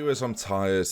Viewers, I'm tired.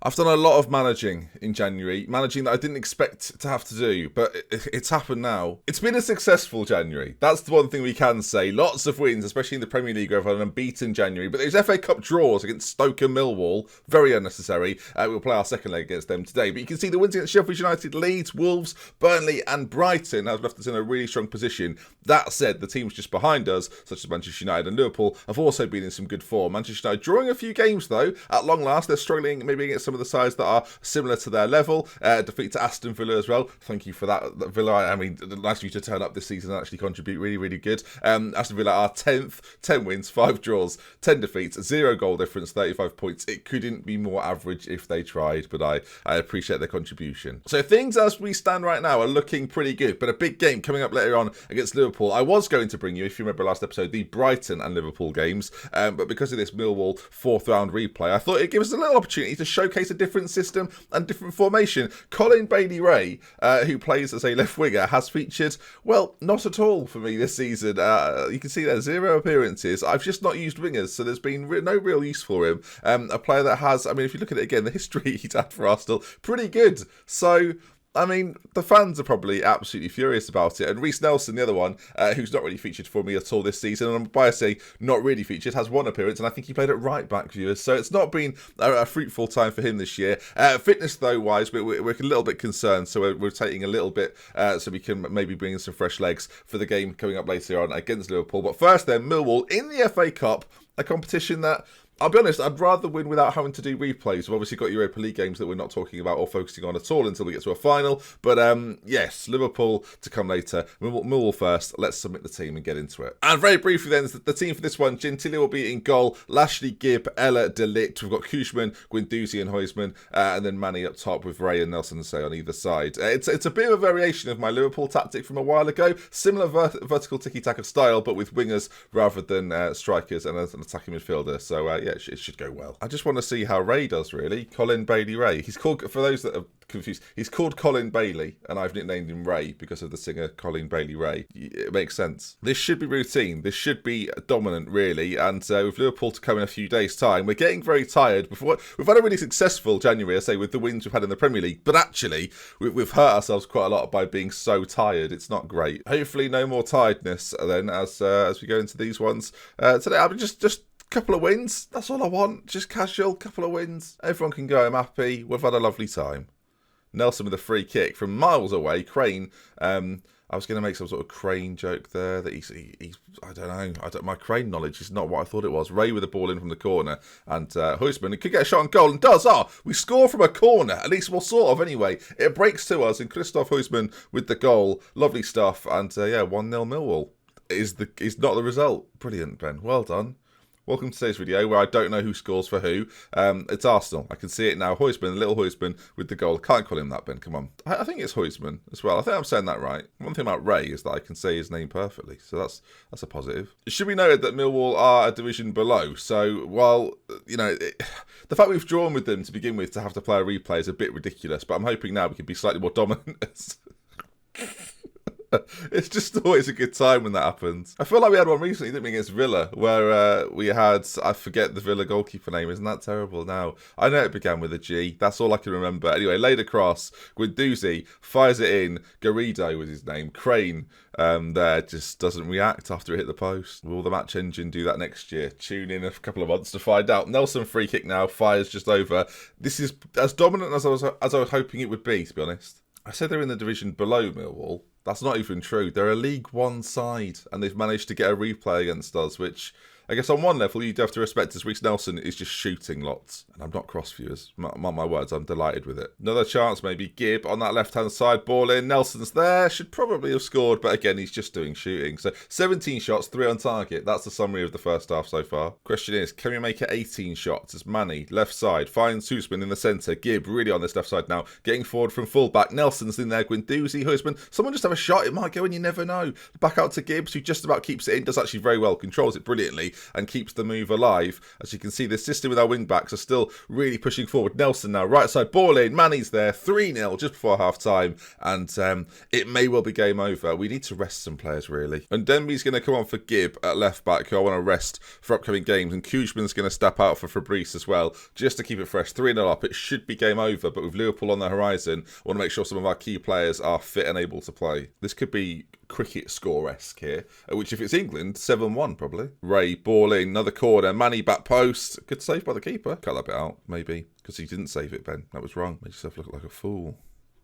I've done a lot of managing in January, managing that I didn't expect to have to do, but it's happened now. It's been a successful January. That's the one thing we can say. Lots of wins, especially in the Premier League, over an unbeaten January. But those FA Cup draws against Stoke and Millwall, very unnecessary. We'll play our second leg against them today. But you can see the wins against Sheffield United, Leeds, Wolves, Burnley and Brighton have left us in a really strong position. That said, the teams just behind us, such as Manchester United and Liverpool, have also been in some good form. Manchester United drawing a few games, though. At long last, they're struggling maybe against some of the sides that are similar to their level. Defeat to Aston Villa as well. Thank you for that, Villa. I mean, nice of you to turn up this season and actually contribute. Really, really good. Aston Villa are 10th, 10 wins, 5 draws, 10 defeats, 0 goal difference, 35 points. It couldn't be more average if they tried, but I appreciate their contribution. So things as we stand right now are looking pretty good, but a big game coming up later on against Liverpool. I was going to bring you, if you remember last episode, the Brighton and Liverpool games, but because of this Millwall 4th round replay, I thought it'd give us a little opportunity to showcase a different system and different formation. Colin Bailey-Ray, who plays as a left winger, has featured, well, not at all for me this season. You can see there, 0 appearances. I've just not used wingers, so there's been no real use for him. A player that has, I mean, if you look at it again, the history he's had for Arsenal, pretty good. So, I mean, the fans are probably absolutely furious about it. And Reece Nelson, the other one, who's not really featured for me at all this season, and by I say not really featured, has 1 appearance, and I think he played at right back, viewers. So it's not been a fruitful time for him this year. Fitness, though, wise, we're a little bit concerned, so we're taking a little bit so we can maybe bring in some fresh legs for the game coming up later on against Liverpool. But first then, Millwall in the FA Cup, a competition that, I'll be honest, I'd rather win without having to do replays. We've obviously got Europa League games that we're not talking about or focusing on at all until we get to a final. But yes, Liverpool to come later. Millwall first. Let's submit the team and get into it. And very briefly then, the team for this one, Gentile will be in goal. Lashley, Gibb, Ella, De Ligt. We've got Koeman, Guendouzi and Huysman. And then Manny up top with Ray and Nelson say on either side. It's a bit of a variation of my Liverpool tactic from a while ago. Similar vertical tiki-taka style, but with wingers rather than strikers and an attacking midfielder. So yeah, it should go well. I just want to see how Ray does, really. Colin Bailey-Ray. He's called, for those that are confused, he's called Colin Bailey, and I've nicknamed him Ray because of the singer Colin Bailey-Ray. It makes sense. This should be routine. This should be dominant, really. And with Liverpool to come in a few days' time, we're getting very tired. We've had a really successful January, I say, with the wins we've had in the Premier League, but actually, we've hurt ourselves quite a lot by being so tired. It's not great. Hopefully, no more tiredness then as we go into these ones today. I mean, just couple of wins, that's all I want. Just casual, couple of wins. Everyone can go home happy. We've had a lovely time. Nelson with a free kick from miles away. Crane, I was going to make some sort of Crane joke there. That he's I don't know. My Crane knowledge is not what I thought it was. Ray with the ball in from the corner. And Huysman could get a shot on goal and does. We score from a corner. At least, well, sort of anyway. It breaks to us and Christoph Huysman with the goal. Lovely stuff. And yeah, 1-0 Millwall is not the result. Brilliant, Ben. Well done. Welcome to today's video where I don't know who scores for who. It's Arsenal. I can see it now. Huysman, little Huysman with the goal. Can't call him that, Ben. Come on. I think it's Huysman as well. I think I'm saying that right. One thing about Ray is that I can say his name perfectly. So that's a positive. It should be noted that Millwall are a division below. So while, you know, the fact we've drawn with them to begin with to have to play a replay is a bit ridiculous. But I'm hoping now we can be slightly more dominant. It's just always a good time when that happens. I feel like we had one recently, didn't we, against Villa, where we had, I forget the Villa goalkeeper name, isn't that terrible now? I know it began with a G, that's all I can remember. Anyway, laid across, Guendouzi fires it in, Garrido was his name, Crane there just doesn't react after it hit the post. Will the match engine do that next year? Tune in a couple of months to find out. Nelson free kick now, fires just over. This is as dominant as I was hoping it would be, to be honest. I said they're in the division below Millwall. That's not even true. They're a League One side, and they've managed to get a replay against us, which I guess on one level you'd have to respect, as Reece Nelson is just shooting lots. And I'm not cross, viewers. Mark my words, I'm delighted with it. Another chance, maybe. Gibb on that left-hand side, ball in. Nelson's there. Should probably have scored, but again, he's just doing shooting. So 17 shots, 3 on target. That's the summary of the first half so far. Question is, can we make it 18 shots? As Manny, left side, finds Huysman in the centre. Gibb really on this left side now, getting forward from full-back. Nelson's in there, Guendouzi, Huysman. Someone just have a shot. It might go and you never know. Back out to Gibbs, who just about keeps it in. Does actually very well, controls it brilliantly. and keeps the move alive. As you can see, the system with our wing-backs are still really pushing forward. Nelson now, right side, ball in, Manny's there, 3-0 just before half-time, and it may well be game over. We need to rest some players, really. And Denby's going to come on for Gibb at left-back, who I want to rest for upcoming games, and Koeman's going to step out for Fabrice as well, just to keep it fresh. 3-0 up, it should be game over, but with Liverpool on the horizon, I want to make sure some of our key players are fit and able to play. This could be cricket score-esque here, which if it's England, 7-1 probably. Ray, ball in, another corner, Manny back post. Good save by the keeper. Cut that bit out, maybe, because he didn't save it, Ben. That was wrong. Made yourself look like a fool.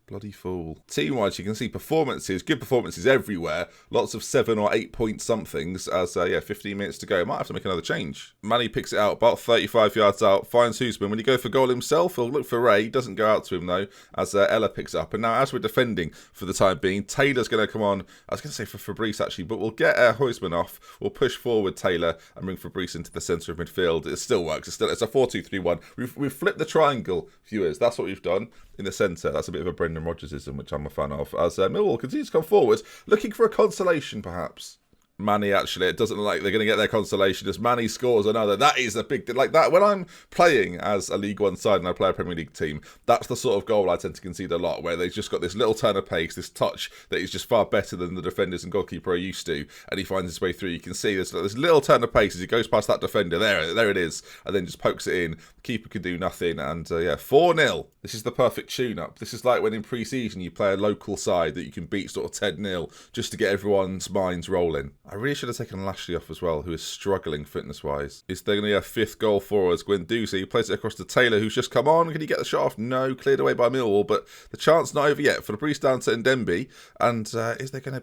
Bloody fool. Team-wise, you can see performances, good performances everywhere. Lots of 7 or 8 point somethings as, 15 minutes to go. Might have to make another change. Manny picks it out, about 35 yards out, finds Koeman. When he goes for goal himself, he'll look for Ray. Doesn't go out to him, though, as Ella picks it up. And now, as we're defending for the time being, Taylor's going to come on. I was going to say for Fabrice, actually, but we'll get Koeman off. We'll push forward Taylor and bring Fabrice into the centre of midfield. It still works. It's a 4-2-3-1. We've flipped the triangle, viewers. That's what we've done in the centre. That's a bit of a Brendan Rodgersism, which I'm a fan of, as Millwall continues to come forward, looking for a consolation, perhaps. Manny, actually, it doesn't look like they're going to get their consolation as Manny scores another. That is a big, like that. When I'm playing as a League One side and I play a Premier League team, that's the sort of goal I tend to concede a lot, where they've just got this little turn of pace, this touch that is just far better than the defenders and goalkeeper are used to, and he finds his way through. You can see there's this little turn of pace as he goes past that defender. There it is, and then just pokes it in. Keeper can do nothing, and 4-0. This is the perfect tune-up. This is like when in pre-season you play a local side that you can beat sort of 10-0 just to get everyone's minds rolling. I really should have taken Lashley off as well, who is struggling fitness-wise. Is there going to be a fifth goal for us? Guendouzi plays it across to Taylor, who's just come on. Can he get the shot off? No, cleared away by Millwall, but the chance not over yet for the Fabrice down to Ndembe. And is there going to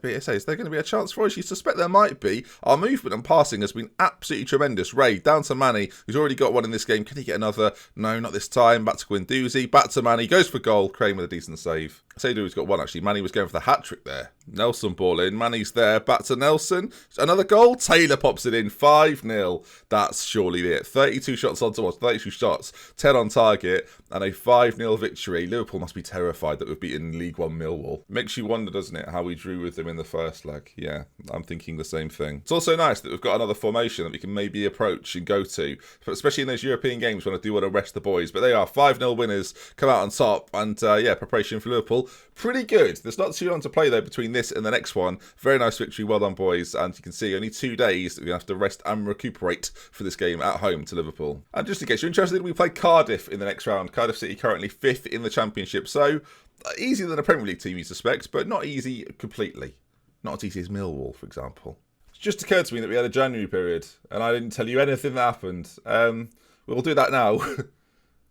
be a chance for us? You suspect there might be. Our movement and passing has been absolutely tremendous. Ray, down to Manny, who's already got one in this game. Can he get another? No, not this time. Back to Guendouzi, back to Manny, goes for goal. Crane with a decent save. Seydoux has got one, actually. Manny was going for the hat-trick there. Nelson ball in. Manny's there. Back to Nelson. Another goal. Taylor pops it in. 5-0. That's surely it. 32 shots on towards. 32 shots. 10 on target. And a 5-0 victory. Liverpool must be terrified that we've beaten League One Millwall. Makes you wonder, doesn't it, how we drew with them in the first leg. Yeah, I'm thinking the same thing. It's also nice that we've got another formation that we can maybe approach and go to, especially in those European games when I do want to rest the boys. But they are 5-0 winners, come out on top, and preparation for Liverpool. Pretty good. There's not too long to play, though, between this and the next one. Very nice victory. Well done, boys. And you can see only 2 days that we're going to have to rest and recuperate for this game at home to Liverpool. And just in case you're interested, we play Cardiff in the next round. Cardiff City currently 5th in the Championship. So, easier than a Premier League team, you suspect, but not easy completely. Not as easy as Millwall, for example. It just occurred to me that we had a January period, and I didn't tell you anything that happened. We'll do that now.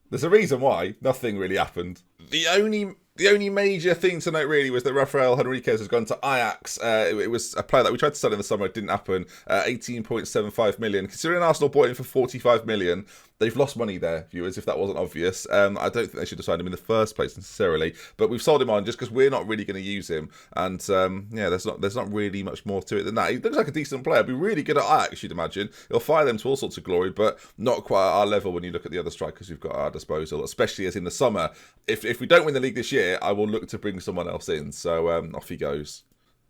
There's a reason why. Nothing really happened. The only major thing to note really was that Rafael Henriquez has gone to Ajax. It was a player that we tried to sell in the summer. It didn't happen. 18.75 million. Considering Arsenal bought him for 45 million, they've lost money there, viewers, if that wasn't obvious. I don't think they should have signed him in the first place necessarily. But we've sold him on just because we're not really going to use him. And there's not really much more to it than that. He looks like a decent player. Be really good at Ajax, you'd imagine. He'll fire them to all sorts of glory, but not quite at our level when you look at the other strikers we've got at our disposal, especially as in the summer. If we don't win the league this year, I will look to bring someone else in. So off he goes.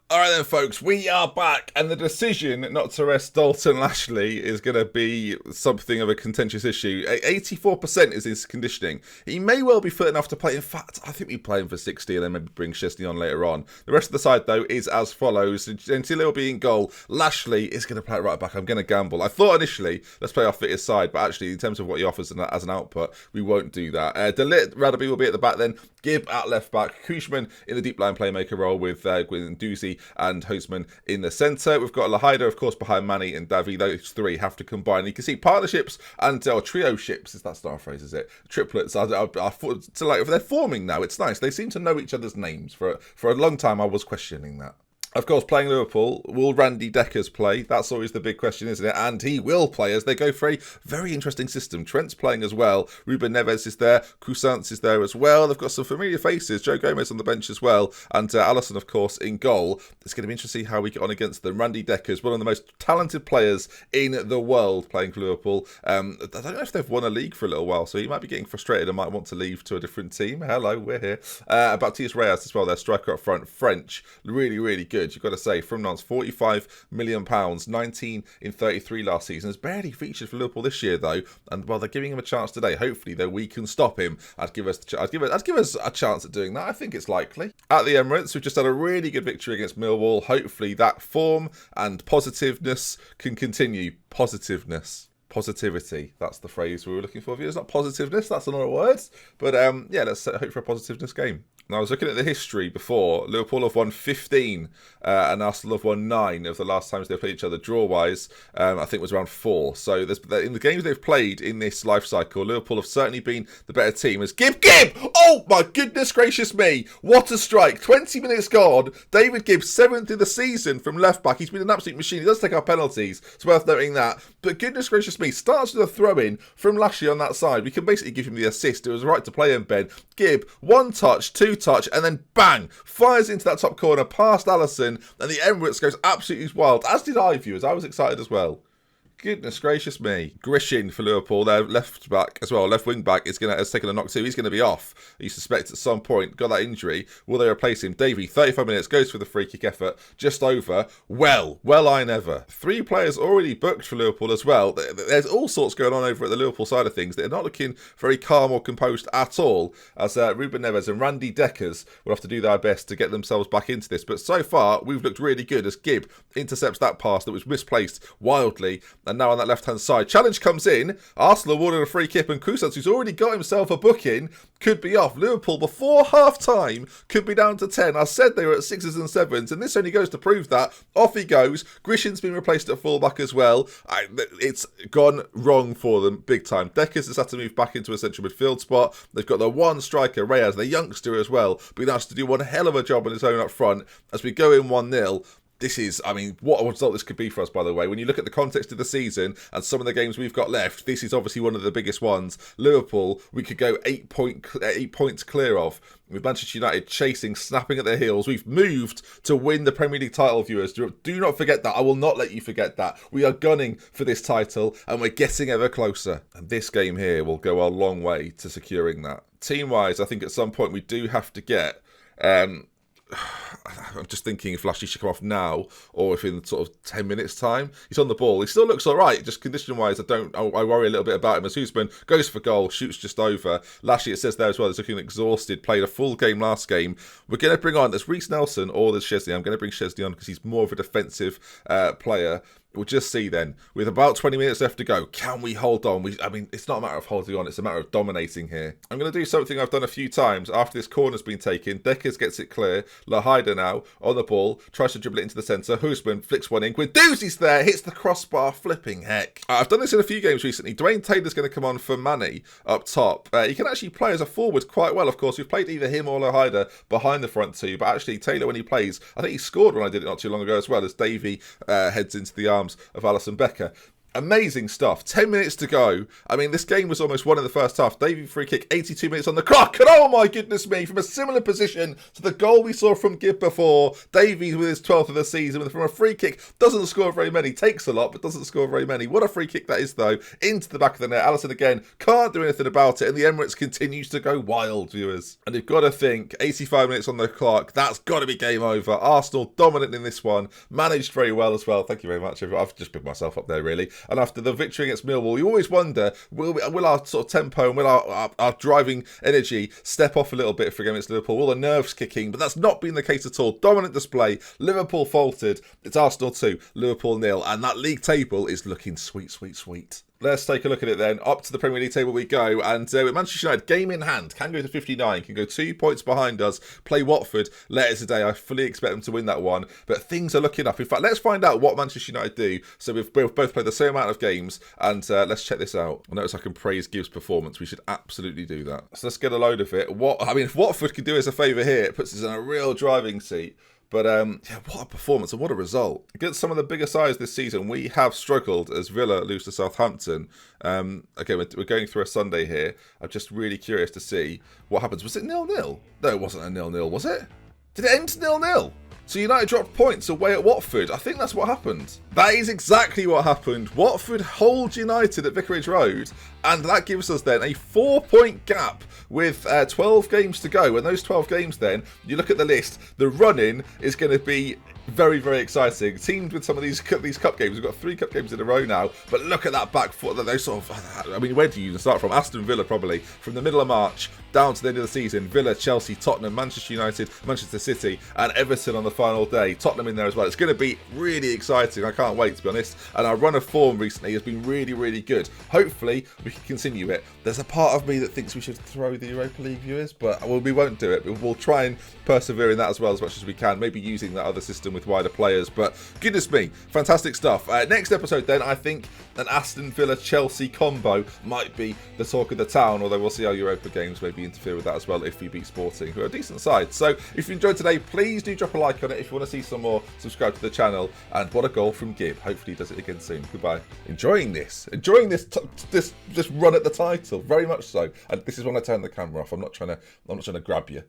Alright then, folks, we are back, and the decision not to rest Dalton Lashley is going to be something of a contentious issue. 84% is his conditioning. He may well be fit enough to play. In fact, I think we play him for 60 and then maybe bring Chesney on later on. The rest of the side, though, is as follows. Until he'll be in goal, Lashley is going to play it right back. I'm going to gamble. I thought initially, let's play our fittest side, but actually, in terms of what he offers as an output, we won't do that. De Ligt, Radaby will be at the back then. Gibb at left back. Koeman in the deep line playmaker role with Guendouzi and Koeman in the centre. We've got Lahida, of course, behind Manny and Davi. Those three have to combine. You can see partnerships and trio ships. That's not a phrase, is it? Triplets are like they're forming now. It's nice. They seem to know each other's names. For a long time, I was questioning that. Of course, playing Liverpool, will Randy Deckers play? That's always the big question, isn't it? And he will play as they go for a very interesting system. Trent's playing as well. Ruben Neves is there. Cousins is there as well. They've got some familiar faces. Joe Gomez on the bench as well. And Alisson, of course, in goal. It's going to be interesting how we get on against them. Randy Deckers, one of the most talented players in the world playing for Liverpool. I don't know if they've won a league for a little while, so he might be getting frustrated and might want to leave to a different team. Hello, we're here. Baptiste Reyes as well, their striker up front. French, really, really good. good, you've got to say. From Nantes, £45 million, 19 in 33 last season. Has barely featured for Liverpool this year, though. And, well, they're giving him a chance today. Hopefully, though, we can stop him. I'd give us a chance at doing that. I think it's likely. At the Emirates, we've just had a really good victory against Millwall. Hopefully, that form and positiveness can continue. Positivity, that's the phrase we were looking for. It's not positiveness, that's another word. But yeah, let's hope for a positiveness game. Now, I was looking at the history before. Liverpool have won 15 and Arsenal have won 9 of the last times they've played each other. Draw-wise, I think it was around 4. So in the games they've played in this life cycle, Liverpool have certainly been the better team. As Gibb! Oh, my goodness gracious me. What a strike. 20 minutes gone. David Gibb, 7th in the season from left-back. He's been an absolute machine. He does take our penalties. It's worth noting that. But goodness gracious me, starts with a throw-in from Lashley on that side. We can basically give him the assist. It was right to play him, Ben. Gibb, 1 touch, 2 touch, and then bang, fires into that top corner past Alisson, and the Emirates goes absolutely wild, as did I, viewers. I was excited as well. Goodness gracious me. Grishin for Liverpool, their left back as well, left wing back, has taken a knock too. He's going to be off. You suspect at some point, got that injury. Will they replace him? Davey, 35 minutes, goes for the free kick effort, just over. Well, I never. 3 players already booked for Liverpool as well. There's all sorts going on over at the Liverpool side of things. They're not looking very calm or composed at all, as Ruben Neves and Randy Deckers will have to do their best to get themselves back into this. But so far, we've looked really good as Gibb intercepts that pass that was misplaced wildly. And now on that left-hand side, challenge comes in. Arsenal awarded a free kick, and Cousins, who's already got himself a booking, could be off. Liverpool, before half-time, could be down to 10. I said they were at 6s and 7s, and this only goes to prove that. Off he goes. Grishin's been replaced at fullback as well. It's gone wrong for them big time. Deckers has had to move back into a central midfield spot. They've got their one striker, Reyes, the youngster as well, being asked to do one hell of a job on his own up front as we go in 1-0. This is, I mean, what a result this could be for us, by the way. When you look at the context of the season and some of the games we've got left, this is obviously one of the biggest ones. Liverpool, we could go 8 points clear of. With Manchester United chasing, snapping at their heels. We've moved to win the Premier League title, viewers. Do not forget that. I will not let you forget that. We are gunning for this title and we're getting ever closer. And this game here will go a long way to securing that. Team-wise, I think at some point we do have to get... I'm just thinking if Lashley should come off now or if in sort of 10 minutes time. He's on the ball. He still looks all right. Just condition-wise, I worry a little bit about him. As Husman goes for goal, shoots just over. Lashley, it says there as well, is looking exhausted. Played a full game last game. We're going to bring on, there's Reece Nelson or there's Chesney. I'm going to bring Chesney on because he's more of a defensive player. We'll just see then. With about 20 minutes left to go, can we hold on? I mean, it's not a matter of holding on, it's a matter of dominating here. I'm going to do something I've done a few times after this corner's been taken. Deckers gets it clear. Lahida now on the ball, tries to dribble it into the centre. Husman flicks one in. Guendouzi's there, hits the crossbar, flipping heck. I've done this in a few games recently. Dwayne Taylor's going to come on for Manny up top. He can actually play as a forward quite well, of course. We've played either him or Lahida behind the front two, but actually Taylor, when he plays, I think he scored when I did it not too long ago as well, as Davey heads into the arms of Alisson Becker. Amazing stuff. 10 minutes to go. I mean, this game was almost won in the first half. Davey free kick, 82 minutes on the clock. And oh my goodness me, from a similar position to the goal we saw from Gibb before. Davey with his 12th of the season from a free kick. Doesn't score very many. Takes a lot, but doesn't score very many. What a free kick that is, though. Into the back of the net. Alisson again can't do anything about it. And the Emirates continues to go wild, viewers. And you've got to think, 85 minutes on the clock. That's got to be game over. Arsenal dominant in this one. Managed very well as well. Thank you very much. I've just picked myself up there, really. And after the victory against Millwall, you always wonder, will our sort of tempo and will our driving energy step off a little bit for against Liverpool? Will the nerves kicking? But that's not been the case at all. Dominant display. Liverpool faltered. It's Arsenal 2, Liverpool 0. And that league table is looking sweet, sweet, sweet. Let's take a look at it then. Up to the Premier League table we go. And with Manchester United, game in hand, can go to 59, can go 2 points behind us, play Watford later today. I fully expect them to win that one. But things are looking up. In fact, let's find out what Manchester United do. So we've both played the same amount of games. And let's check this out. I notice I can praise Gibbs' performance. We should absolutely do that. So let's get a load of it. If Watford can do us a favour here, it puts us in a real driving seat. But, yeah, what a performance and what a result. Against some of the bigger sides this season, we have struggled as Villa lose to Southampton. Again, we're going through a Sunday here. I'm just really curious to see what happens. Was it 0-0? No, it wasn't a 0-0, was it? Did it end 0-0? So United dropped points away at Watford. I think that's what happened. That is exactly what happened. Watford hold United at Vicarage Road, and that gives us then a 4-point gap with 12 games to go. And those 12 games then, you look at the list, the run-in is going to be Very, very exciting. Teamed with some of these cup games. We've got 3 cup games in a row now. But look at that back foot. Those sort of, I mean, where do you even start from? Aston Villa, probably. From the middle of March down to the end of the season. Villa, Chelsea, Tottenham, Manchester United, Manchester City, and Everton on the final day. Tottenham in there as well. It's going to be really exciting. I can't wait, to be honest. And our run of form recently has been really, really good. Hopefully, we can continue it. There's a part of me that thinks we should throw the Europa League, viewers, but we won't do it. We'll try and persevere in that as well as much as we can. Maybe using that other system with wider players. But goodness me, fantastic stuff. Next episode then, I think an Aston Villa-Chelsea combo might be the talk of the town, although we'll see how Europa games maybe interfere with that as well if we beat Sporting, who are a decent side. So if you enjoyed today, please do drop a like on it. If you want to see some more, subscribe to the channel. And what a goal from Gibb. Hopefully he does it again soon. Goodbye. Enjoying this run at the title, very much so. And this is when I turn the camera off. I'm not trying to grab you.